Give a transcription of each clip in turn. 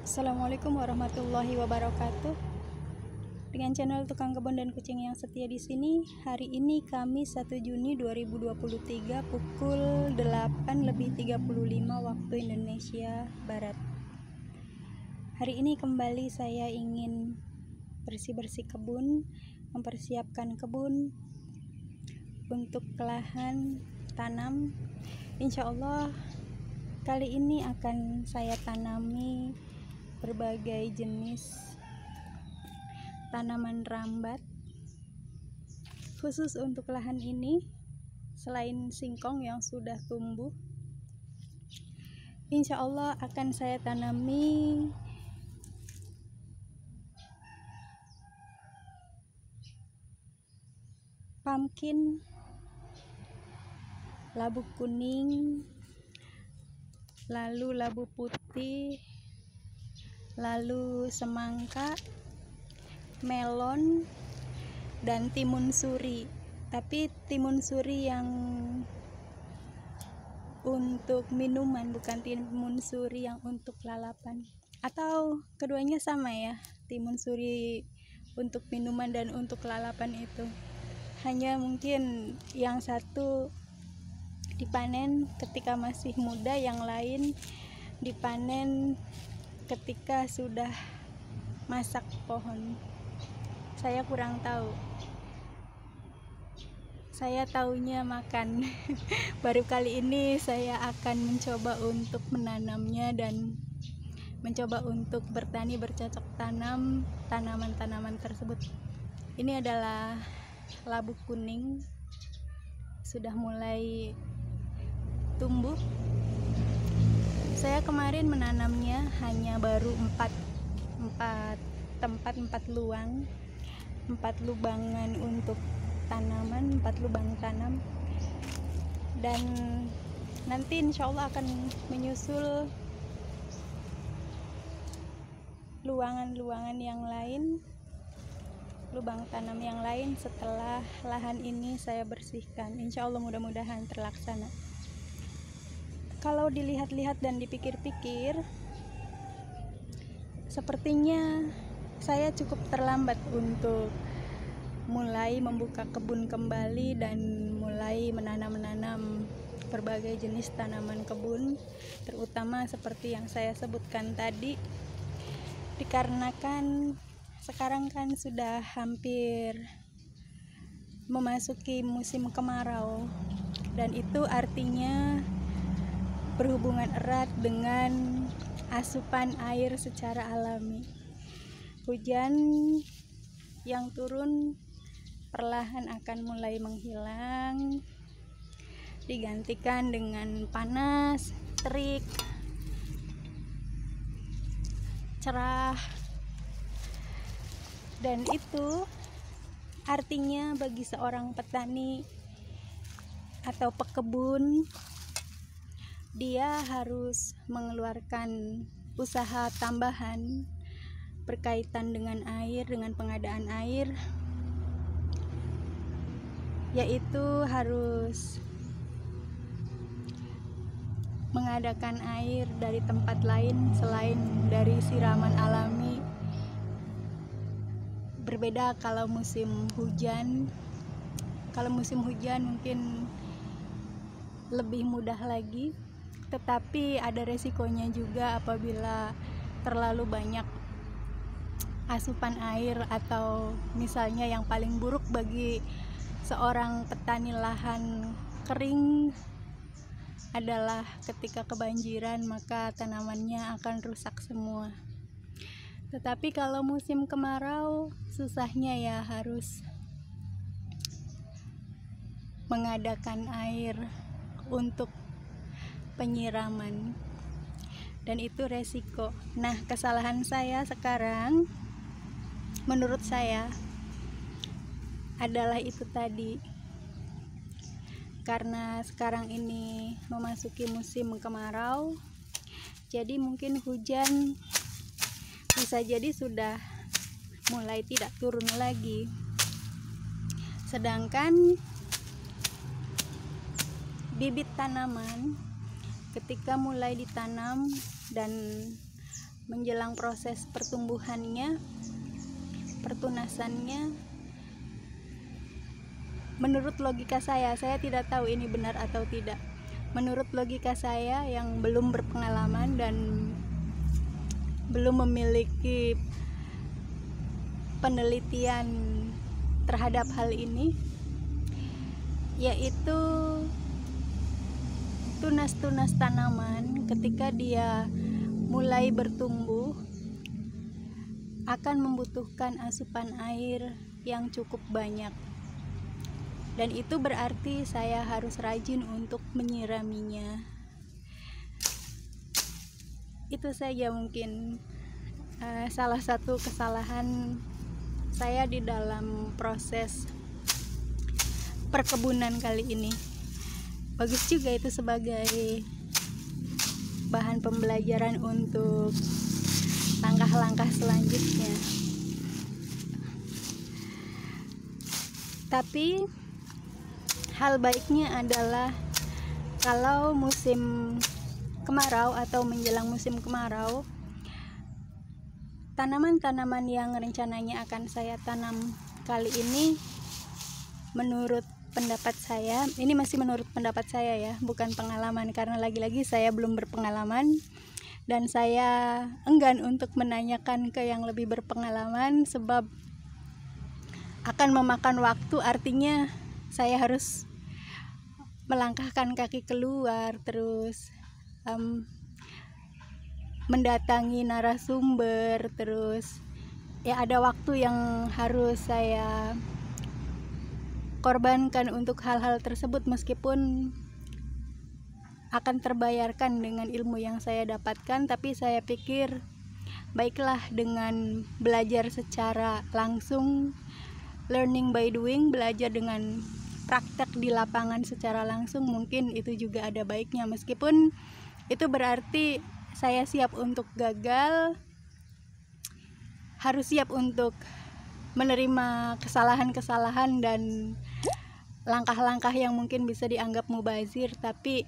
Assalamualaikum warahmatullahi wabarakatuh. Dengan channel Tukang Kebun dan Kucing yang setia di sini, hari ini Kamis 1 Juni 2023 pukul 8:35 waktu Indonesia Barat. Hari ini kembali saya ingin bersih-bersih kebun, mempersiapkan kebun untuk lahan tanam. Insya Allah kali ini akan saya tanami berbagai jenis tanaman rambat. Khusus untuk lahan ini, selain singkong yang sudah tumbuh, insya Allah akan saya tanami pumpkin, labu kuning, lalu labu putih, lalu semangka, melon, dan timun suri. Tapi timun suri yang untuk minuman, bukan timun suri yang untuk lalapan. Atau keduanya sama ya, timun suri untuk minuman dan untuk lalapan itu. Hanya mungkin yang satu dipanen ketika masih muda, yang lain dipanen ketika sudah masak pohon. Saya kurang tahu. Saya taunya makan. Baru kali ini saya akan mencoba untuk menanamnya dan mencoba untuk bertani bercocok tanam tanaman-tanaman tersebut. Ini adalah labu kuning, sudah mulai tumbuh. Saya kemarin menanamnya hanya baru 4 lubangan untuk tanaman, 4 lubang tanam, dan nanti insya Allah akan menyusul luangan-luangan yang lain, lubang tanam yang lain setelah lahan ini saya bersihkan. Insya Allah mudah-mudahan terlaksana. Kalau dilihat-lihat dan dipikir-pikir, sepertinya saya cukup terlambat untuk mulai membuka kebun kembali dan mulai menanam berbagai jenis tanaman kebun, terutama seperti yang saya sebutkan tadi, dikarenakan sekarang kan sudah hampir memasuki musim kemarau, dan itu artinya berhubungan erat dengan asupan air secara alami. Hujan yang turun perlahan akan mulai menghilang, digantikan dengan panas, terik, cerah, dan itu artinya bagi seorang petani atau pekebun, dia harus mengeluarkan usaha tambahan berkaitan dengan air, dengan pengadaan air, yaitu harus mengadakan air dari tempat lain selain dari siraman alami. Berbeda kalau musim hujan. Kalau musim hujan mungkin lebih mudah lagi, tetapi ada resikonya juga apabila terlalu banyak asupan air, atau misalnya yang paling buruk bagi seorang petani lahan kering adalah ketika kebanjiran, maka tanamannya akan rusak semua. Tetapi kalau musim kemarau, susahnya ya harus mengadakan air untuk penyiraman, dan itu resiko. Nah, kesalahan saya sekarang, menurut saya, adalah itu tadi. Karena sekarang ini memasuki musim kemarau, jadi mungkin hujan bisa jadi sudah mulai tidak turun lagi. Sedangkan bibit tanaman ketika mulai ditanam dan menjelang proses pertumbuhannya, pertunasannya, menurut logika saya tidak tahu ini benar atau tidak. Menurut logika saya yang belum berpengalaman dan belum memiliki penelitian terhadap hal ini, yaitu tunas-tunas tanaman ketika dia mulai bertumbuh akan membutuhkan asupan air yang cukup banyak, dan itu berarti saya harus rajin untuk menyiraminya. Itu saja mungkin salah satu kesalahan saya di dalam proses perkebunan kali ini. Bagus juga itu sebagai bahan pembelajaran untuk langkah-langkah selanjutnya. Tapi hal baiknya adalah kalau musim kemarau atau menjelang musim kemarau, tanaman-tanaman yang rencananya akan saya tanam kali ini, menurut pendapat saya, ini masih menurut pendapat saya ya, bukan pengalaman, karena lagi-lagi saya belum berpengalaman dan saya enggan untuk menanyakan ke yang lebih berpengalaman sebab akan memakan waktu. Artinya saya harus melangkahkan kaki keluar, terus mendatangi narasumber, terus ya ada waktu yang harus saya korbankan untuk hal-hal tersebut, meskipun akan terbayarkan dengan ilmu yang saya dapatkan. Tapi saya pikir baiklah dengan belajar secara langsung, learning by doing, belajar dengan praktek di lapangan secara langsung, mungkin itu juga ada baiknya, meskipun itu berarti saya siap untuk gagal, harus siap untuk menerima kesalahan-kesalahan dan langkah-langkah yang mungkin bisa dianggap mubazir, tapi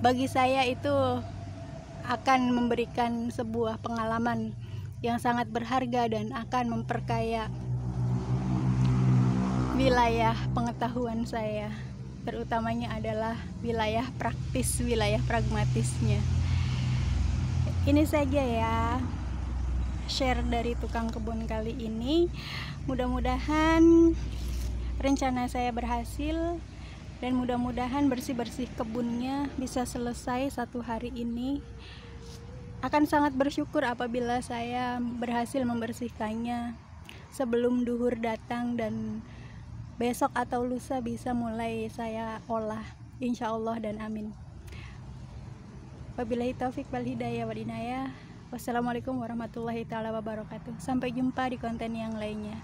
bagi saya itu akan memberikan sebuah pengalaman yang sangat berharga dan akan memperkaya wilayah pengetahuan saya, terutamanya adalah wilayah praktis, wilayah pragmatisnya. Ini saja ya share dari tukang kebun kali ini. Mudah-mudahan rencana saya berhasil dan mudah-mudahan bersih-bersih kebunnya bisa selesai satu hari ini. Akan sangat bersyukur apabila saya berhasil membersihkannya sebelum duhur datang dan besok atau lusa bisa mulai saya olah, insya Allah dan amin. Wabillahi taufik wal hidayah wal inayah. Wassalamualaikum warahmatullahi taala wabarakatuh. Sampai jumpa di konten yang lainnya.